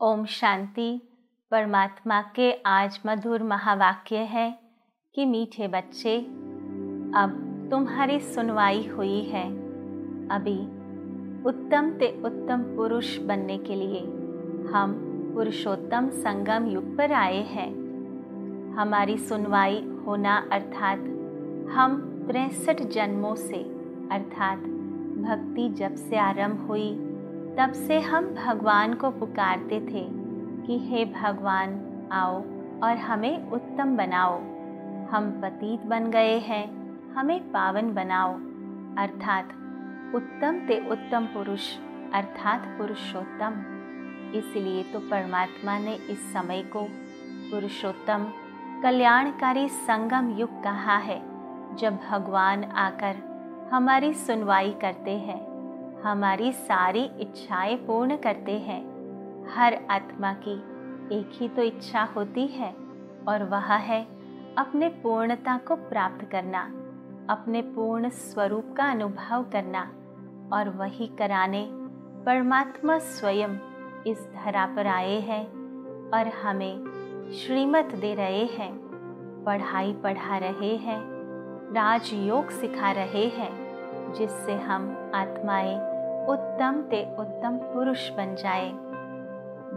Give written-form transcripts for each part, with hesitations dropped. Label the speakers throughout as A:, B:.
A: ओम शांति। परमात्मा के आज मधुर महावाक्य है कि मीठे बच्चे, अब तुम्हारी सुनवाई हुई है। अभी उत्तम ते उत्तम पुरुष बनने के लिए हम पुरुषोत्तम संगम युग पर आए हैं। हमारी सुनवाई होना अर्थात हम 63 जन्मों से अर्थात भक्ति जब से आरंभ हुई तब से हम भगवान को पुकारते थे कि हे भगवान आओ और हमें उत्तम बनाओ। हम पतित बन गए हैं, हमें पावन बनाओ। अर्थात उत्तम ते उत्तम पुरुष अर्थात पुरुषोत्तम। इसलिए तो परमात्मा ने इस समय को पुरुषोत्तम कल्याणकारी संगम युग कहा है, जब भगवान आकर हमारी सुनवाई करते हैं, हमारी सारी इच्छाएं पूर्ण करते हैं। हर आत्मा की एक ही तो इच्छा होती है और वह है अपने पूर्णता को प्राप्त करना, अपने पूर्ण स्वरूप का अनुभव करना। और वही कराने परमात्मा स्वयं इस धरा पर आए हैं और हमें श्रीमत दे रहे हैं, पढ़ाई पढ़ा रहे हैं, राजयोग सिखा रहे हैं, जिससे हम आत्माएं उत्तम ते उत्तम पुरुष बन जाए।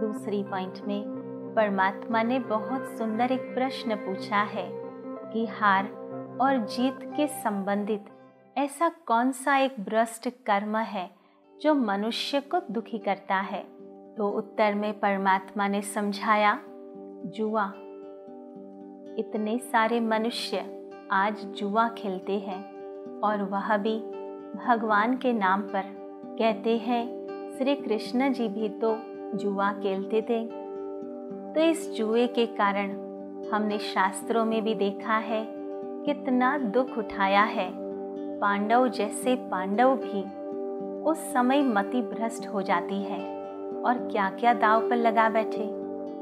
A: दूसरी पॉइंट में परमात्मा ने बहुत सुंदर एक प्रश्न पूछा है कि हार और जीत के संबंधित ऐसा कौन सा एक भ्रष्ट कर्म है जो मनुष्य को दुखी करता है। तो उत्तर में परमात्मा ने समझाया, जुआ। इतने सारे मनुष्य आज जुआ खेलते हैं और वह भी भगवान के नाम पर। कहते हैं श्री कृष्ण जी भी तो जुआ खेलते थे। तो इस जुए के कारण हमने शास्त्रों में भी देखा है कितना दुख उठाया है। पांडव जैसे पांडव भी उस समय मति भ्रष्ट हो जाती है और क्या क्या दांव पर लगा बैठे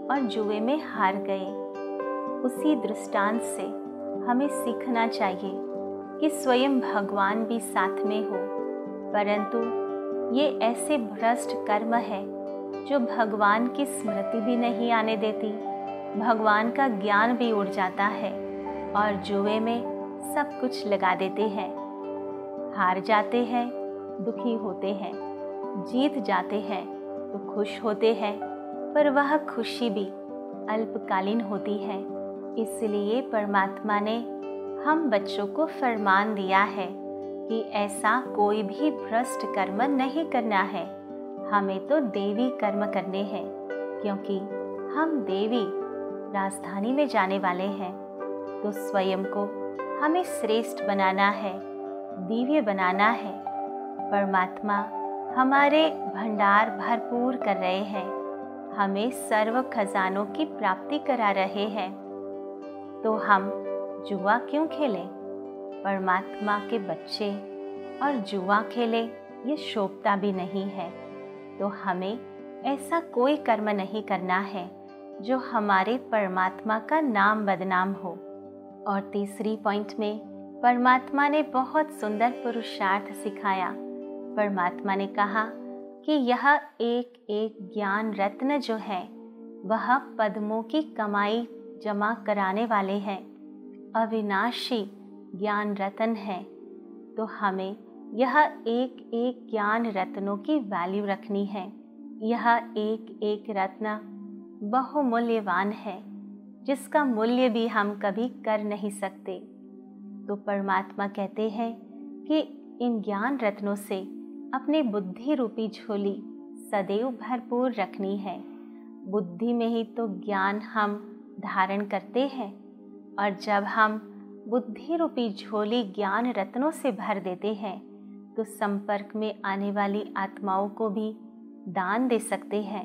A: और जुए में हार गए। उसी दृष्टांत से हमें सीखना चाहिए कि स्वयं भगवान भी साथ में हो, परंतु ये ऐसे भ्रष्ट कर्म है जो भगवान की स्मृति भी नहीं आने देती, भगवान का ज्ञान भी उड़ जाता है और जुए में सब कुछ लगा देते हैं। हार जाते हैं, दुखी होते हैं, जीत जाते हैं तो खुश होते हैं, पर वह खुशी भी अल्पकालीन होती है। इसलिए परमात्मा ने हम बच्चों को फरमान दिया है कि ऐसा कोई भी भ्रष्ट कर्म नहीं करना है। हमें तो देवी कर्म करने हैं, क्योंकि हम देवी राजधानी में जाने वाले हैं। तो स्वयं को हमें श्रेष्ठ बनाना है, दिव्य बनाना है। परमात्मा हमारे भंडार भरपूर कर रहे हैं, हमें सर्व खजानों की प्राप्ति करा रहे हैं। तो हम जुआ क्यों खेलें? परमात्मा के बच्चे और जुआ खेले, ये शोभता भी नहीं है। तो हमें ऐसा कोई कर्म नहीं करना है जो हमारे परमात्मा का नाम बदनाम हो। और तीसरी पॉइंट में परमात्मा ने बहुत सुंदर पुरुषार्थ सिखाया। परमात्मा ने कहा कि यह एक एक ज्ञान रत्न जो है वह पद्मों की कमाई जमा कराने वाले हैं, अविनाशी ज्ञान रत्न है। तो हमें यह एक एक ज्ञान रत्नों की वैल्यू रखनी है। यह एक एक रत्न बहुमूल्यवान है, जिसका मूल्य भी हम कभी कर नहीं सकते। तो परमात्मा कहते हैं कि इन ज्ञान रत्नों से अपनी बुद्धि रूपी झोली सदैव भरपूर रखनी है। बुद्धि में ही तो ज्ञान हम धारण करते हैं, और जब हम बुद्धि रूपी झोली ज्ञान रत्नों से भर देते हैं तो संपर्क में आने वाली आत्माओं को भी दान दे सकते हैं।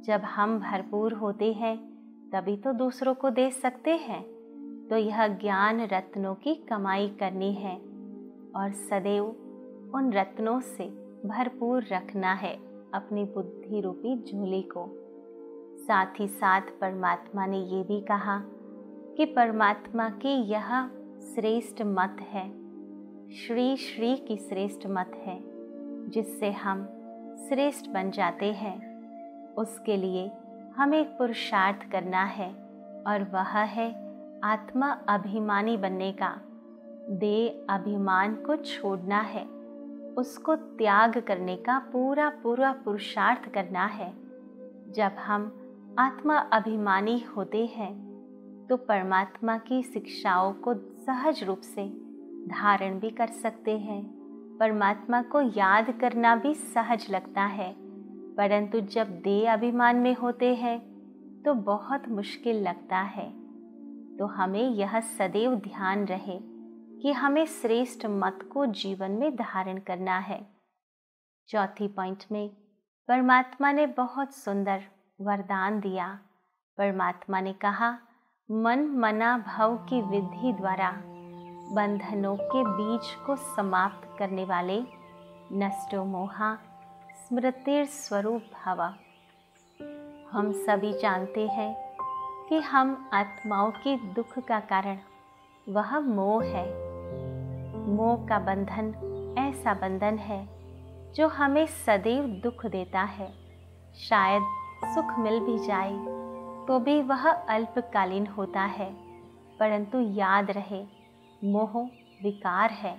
A: जब हम भरपूर होते हैं तभी तो दूसरों को दे सकते हैं। तो यह ज्ञान रत्नों की कमाई करनी है और सदैव उन रत्नों से भरपूर रखना है अपनी बुद्धि रूपी झोली को। साथ ही साथ परमात्मा ने ये भी कहा कि परमात्मा की यह श्रेष्ठ मत है, श्री श्री की श्रेष्ठ मत है, जिससे हम श्रेष्ठ बन जाते हैं। उसके लिए हमें एक पुरुषार्थ करना है और वह है आत्मा अभिमानी बनने का। देह अभिमान को छोड़ना है, उसको त्याग करने का पूरा पुरुषार्थ करना है। जब हम आत्मा अभिमानी होते हैं तो परमात्मा की शिक्षाओं को सहज रूप से धारण भी कर सकते हैं। परमात्मा को याद करना भी सहज लगता है, परंतु जब देह अभिमान में होते हैं तो बहुत मुश्किल लगता है। तो हमें यह सदैव ध्यान रहे कि हमें श्रेष्ठ मत को जीवन में धारण करना है। चौथी पॉइंट में परमात्मा ने बहुत सुंदर वरदान दिया। परमात्मा ने कहा, मन मना भव की विधि द्वारा बंधनों के बीज को समाप्त करने वाले नष्टो मोहा स्मृतिर स्वरूप भव। हम सभी जानते हैं कि हम आत्माओं के दुख का कारण वह मोह है। मोह का बंधन ऐसा बंधन है जो हमें सदैव दुख देता है। शायद सुख मिल भी जाए तो भी वह अल्पकालीन होता है, परंतु याद रहे मोह विकार है,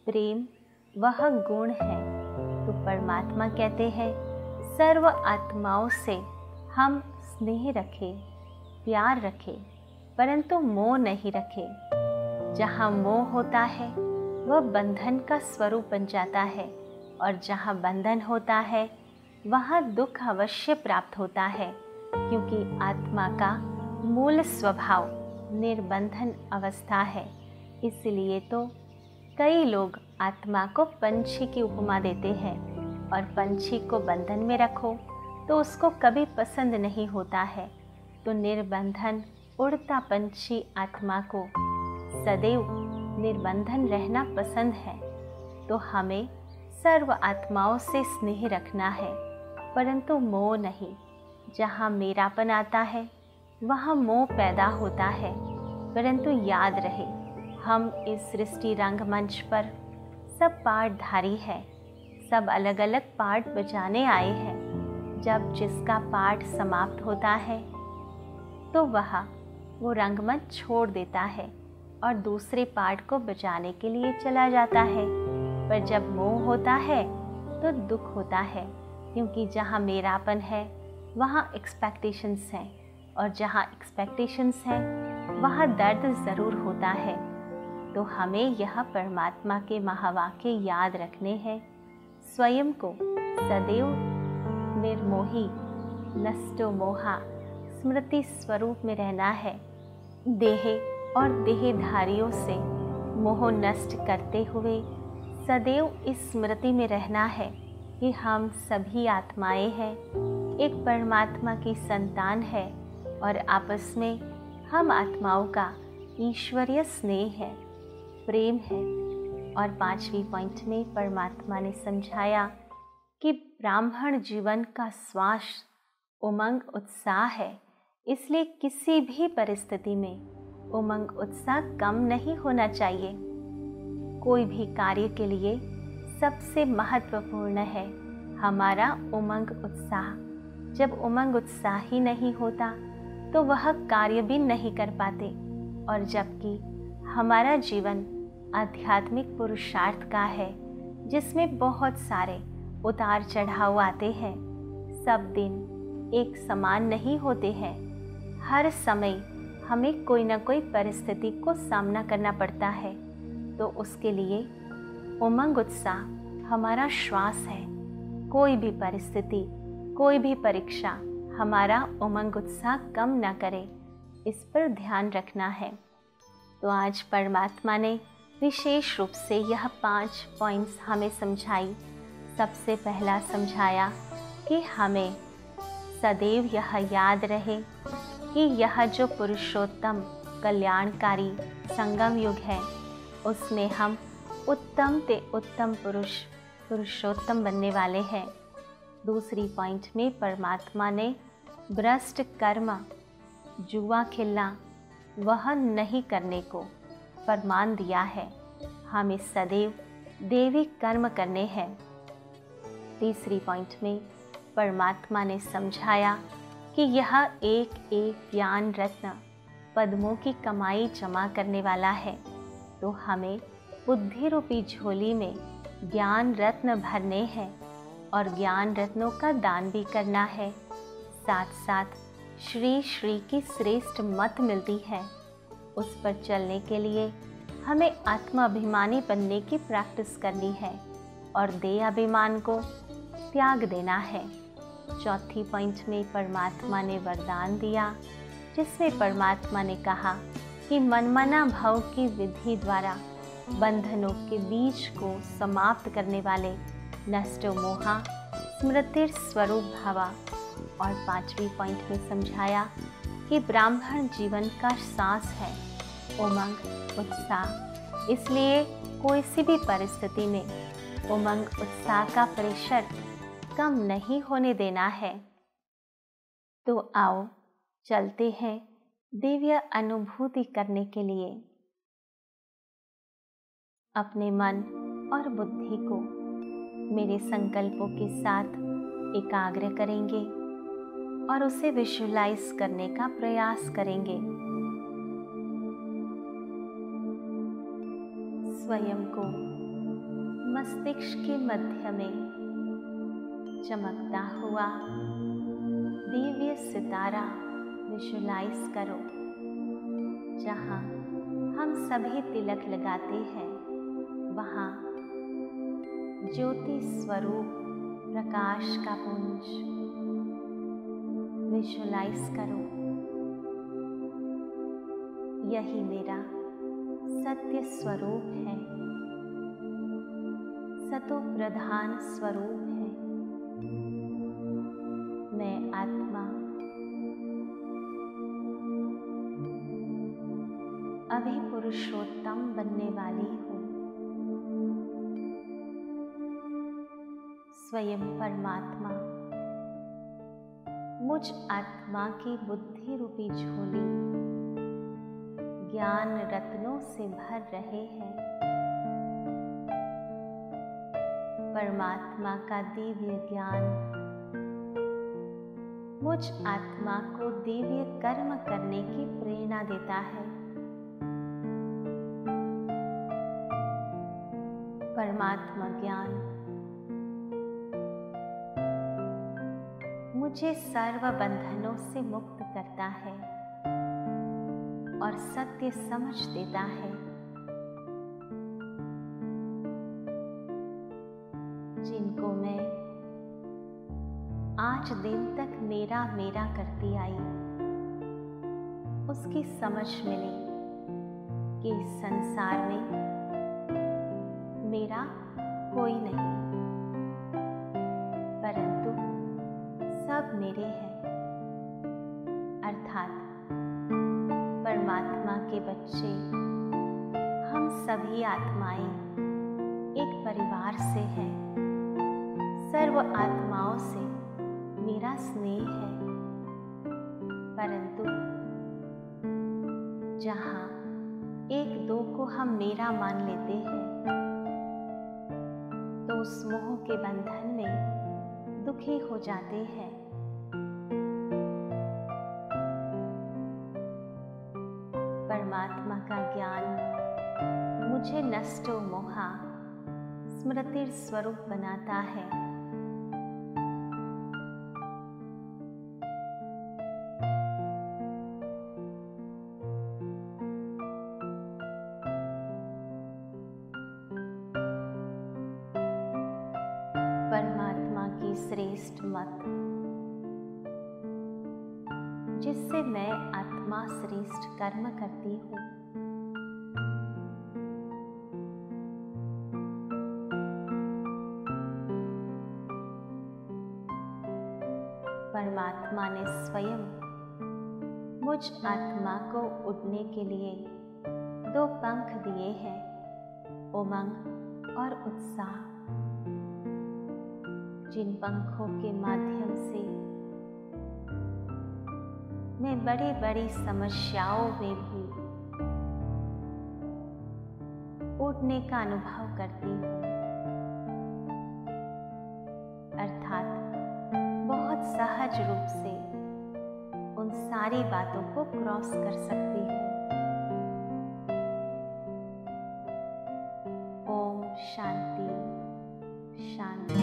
A: प्रेम वह गुण है। तो परमात्मा कहते हैं, सर्व आत्माओं से हम स्नेह रखें, प्यार रखें, परंतु मोह नहीं रखें। जहाँ मोह होता है वह बंधन का स्वरूप बन जाता है, और जहाँ बंधन होता है वहाँ दुख अवश्य प्राप्त होता है, क्योंकि आत्मा का मूल स्वभाव निर्बंधन अवस्था है। इसलिए तो कई लोग आत्मा को पंछी की उपमा देते हैं, और पंछी को बंधन में रखो तो उसको कभी पसंद नहीं होता है। तो निर्बंधन उड़ता पंछी आत्मा को सदैव निर्बंधन रहना पसंद है। तो हमें सर्व आत्माओं से स्नेह रखना है, परंतु मोह नहीं। जहाँ मेरापन आता है वहाँ मोह पैदा होता है, परंतु याद रहे हम इस सृष्टि रंगमंच पर सब पार्टधारी हैं, सब अलग अलग पार्ट बजाने आए हैं। जब जिसका पार्ट समाप्त होता है तो वो रंगमंच छोड़ देता है और दूसरे पार्ट को बजाने के लिए चला जाता है। पर जब मोह होता है तो दुख होता है, क्योंकि जहाँ मेरापन है वहाँ एक्सपेक्टेशंस हैं, और जहाँ एक्सपेक्टेशंस हैं वहाँ दर्द ज़रूर होता है। तो हमें यह परमात्मा के महावाक्य याद रखने हैं। स्वयं को सदैव निर्मोही नष्टो मोहा स्मृति स्वरूप में रहना है। देह और देहधारियों से मोह नष्ट करते हुए सदैव इस स्मृति में रहना है कि हम सभी आत्माएं हैं, एक परमात्मा की संतान है, और आपस में हम आत्माओं का ईश्वरीय स्नेह है, प्रेम है। और 5वीं पॉइंट में परमात्मा ने समझाया कि ब्राह्मण जीवन का श्वास उमंग उत्साह है, इसलिए किसी भी परिस्थिति में उमंग उत्साह कम नहीं होना चाहिए। कोई भी कार्य के लिए सबसे महत्वपूर्ण है हमारा उमंग उत्साह। जब उमंग उत्साह ही नहीं होता तो वह कार्य भी नहीं कर पाते। और जबकि हमारा जीवन आध्यात्मिक पुरुषार्थ का है, जिसमें बहुत सारे उतार चढ़ाव आते हैं, सब दिन एक समान नहीं होते हैं। हर समय हमें कोई ना कोई परिस्थिति को सामना करना पड़ता है, तो उसके लिए उमंग उत्साह हमारा श्वास है। कोई भी परिस्थिति, कोई भी परीक्षा हमारा उमंग उत्साह कम ना करे, इस पर ध्यान रखना है। तो आज परमात्मा ने विशेष रूप से यह 5 पॉइंट्स हमें समझाई। सबसे पहला समझाया कि हमें सदैव यह याद रहे कि यह जो पुरुषोत्तम कल्याणकारी संगम युग है, उसमें हम उत्तम ते उत्तम पुरुषोत्तम बनने वाले हैं। दूसरी पॉइंट में परमात्मा ने भ्रष्ट कर्म, जुआ खेलना, वह नहीं करने को फरमान दिया है। हमें सदैव देवी कर्म करने हैं। तीसरी पॉइंट में परमात्मा ने समझाया कि यह एक एक ज्ञान रत्न पद्मों की कमाई जमा करने वाला है, तो हमें बुद्धि रूपी झोली में ज्ञान रत्न भरने हैं और ज्ञान रत्नों का दान भी करना है। साथ साथ श्री श्री की श्रेष्ठ मत मिलती है, उस पर चलने के लिए हमें आत्माभिमानी बनने की प्रैक्टिस करनी है और देह अभिमान को त्याग देना है। चौथी पॉइंट में परमात्मा ने वरदान दिया, जिसमें परमात्मा ने कहा कि मनमना भाव की विधि द्वारा बंधनों के बीज को समाप्त करने वाले नष्टो मोहा स्मृतिर स्वरूप भावा। और पांचवी पॉइंट में समझाया कि ब्राह्मण जीवन का सांस है, उमंग उत्साह, इसलिए कोई सी भी परिस्थिति में उमंग उत्साह का प्रेशर कम नहीं होने देना है। तो आओ चलते हैं दिव्य अनुभूति करने के लिए। अपने मन और बुद्धि को मेरे संकल्पों के साथ एकाग्र करेंगे और उसे विजुअलाइज करने का प्रयास करेंगे। स्वयं को मस्तिष्क के मध्य में चमकता हुआ दिव्य सितारा विजुअलाइज करो, जहाँ हम सभी तिलक लगाते हैं, वहाँ ज्योति स्वरूप प्रकाश का पुंज विजुअलाइज करो। यही मेरा सत्य स्वरूप है, सतो प्रधान स्वरूप है। मैं आत्मा अभी पुरुषोत्तम बनने वाली हूँ। स्वयं परमात्मा मुझ आत्मा की बुद्धि रूपी झोली ज्ञान रत्नों से भर रहे हैं। परमात्मा का दिव्य ज्ञान मुझ आत्मा को दिव्य कर्म करने की प्रेरणा देता है। परमात्मा ज्ञान मुझे सर्व बंधनों से मुक्त करता है और सत्य समझ देता है। जिनको मैं आज दिन तक मेरा मेरा करती आई, उसकी समझ मिली कि इस संसार में मेरा कोई नहीं, परंतु सब मेरे हैं। अर्थात परमात्मा के बच्चे हम सभी आत्माएं एक परिवार से हैं। सर्व आत्माओं से मेरा स्नेह है, परंतु जहाँ एक दो को हम मेरा मान लेते हैं, तो उस मोह के बंधन में दुखी हो जाते हैं। परमात्मा का ज्ञान मुझे नष्टो मोहा स्मृतिर स्वरूप बनाता है। परमात्मा की श्रेष्ठ मत, जिससे मैं आत्मा श्रेष्ठ कर्म करती हूँ। परमात्मा ने स्वयं मुझ आत्मा को उड़ने के लिए दो पंख दिए हैं, उमंग और उत्साह। जिन पंखों के माध्यम से मैं बड़ी बड़ी समस्याओं में भी उड़ने का अनुभव करती हूँ। अर्थात बहुत सहज रूप से सारी बातों को क्रॉस कर सकती हूँ। ओम शांति शांति।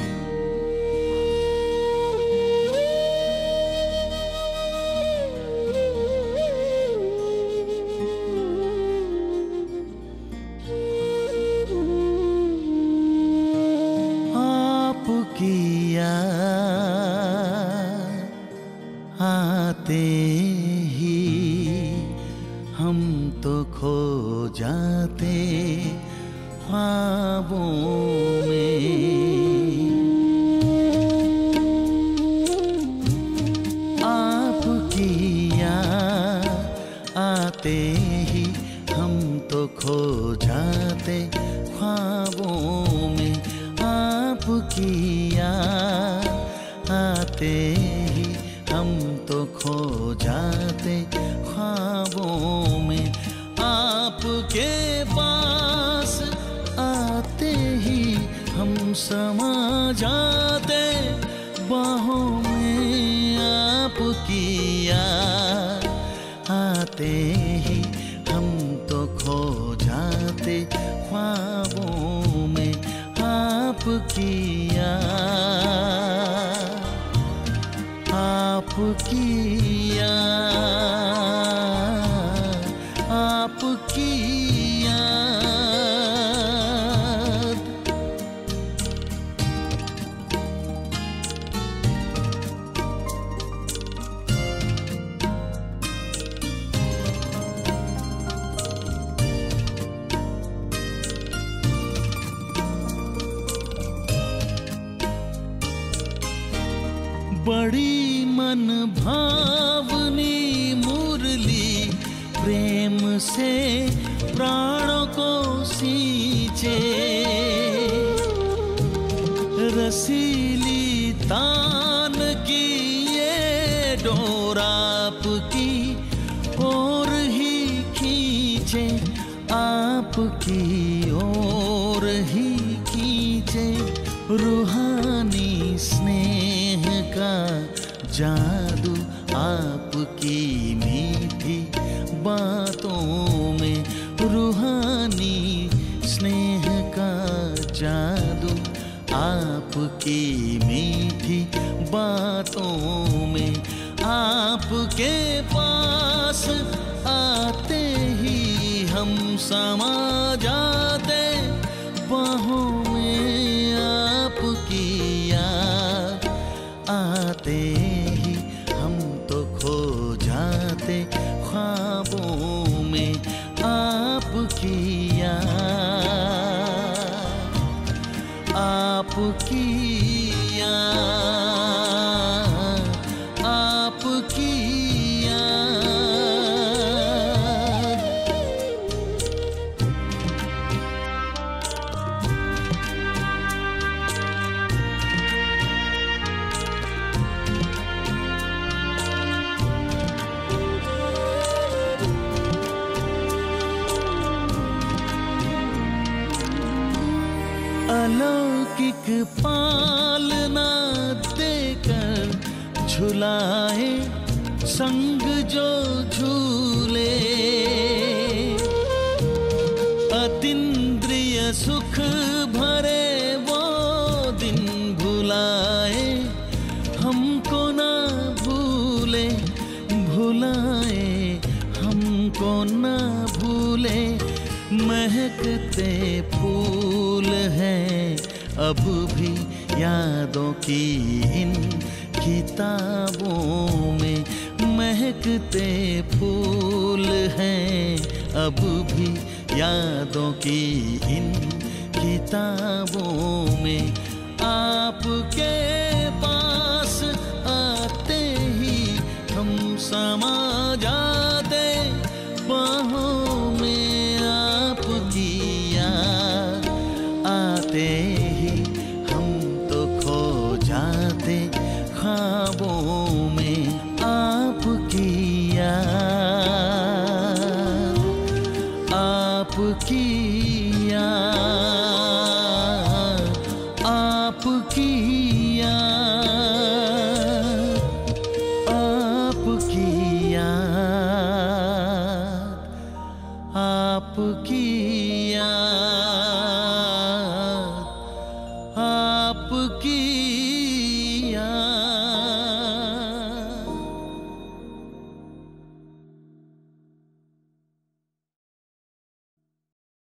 B: किया आते ही हम तो खो जाते ख्वाबों में। आपकी याद आते ही हम तो खो जाते ख्वाबों में। आपकी याद आते ही हम तो खो जाते ख्वाबों में। आपके पास आते ही हम समा जाते बाहों में। आपकी याद आते ही हम तो खो जाते ख्वाबों में। आपकी याद, आपकी याद, आपकी याद। बड़ी मन भावनी मुरली प्रेम से प्राणों को सींचे। रसीली तान की ये डोर आपकी ओर ही खींचे। आपकी ओर ही खींचे। रूहानी स्नेह का जादू आपकी मीठी बातों में। रूहानी स्नेह का जादू आपकी मीठी बातों में। आपके पास आते ही हम समा जाते बाहों में। आपकी याद आते ही हम तो खो जाते ख्वाबों में। आपकी याद, आपकी याद, आपकी याद। अलौकिक पालना देकर झुलाए संग जो झूले। अतीन्द्रिय सुख भरे वो दिन भुलाए हमको ना भूले। भुलाए हमको ना भूले। महकते फूल हैं अब भी यादों की इन किताबों में। महकते फूल हैं अब भी यादों की इन किताबों में। आपके पास आते ही हम समा जाते बाहों में। आपकी याद आते ही हम तो खो जाते ख्वाबों में। आपकी याद, आपकी याद, आपकी याद, आपकी याद। आपकी याद, आपकी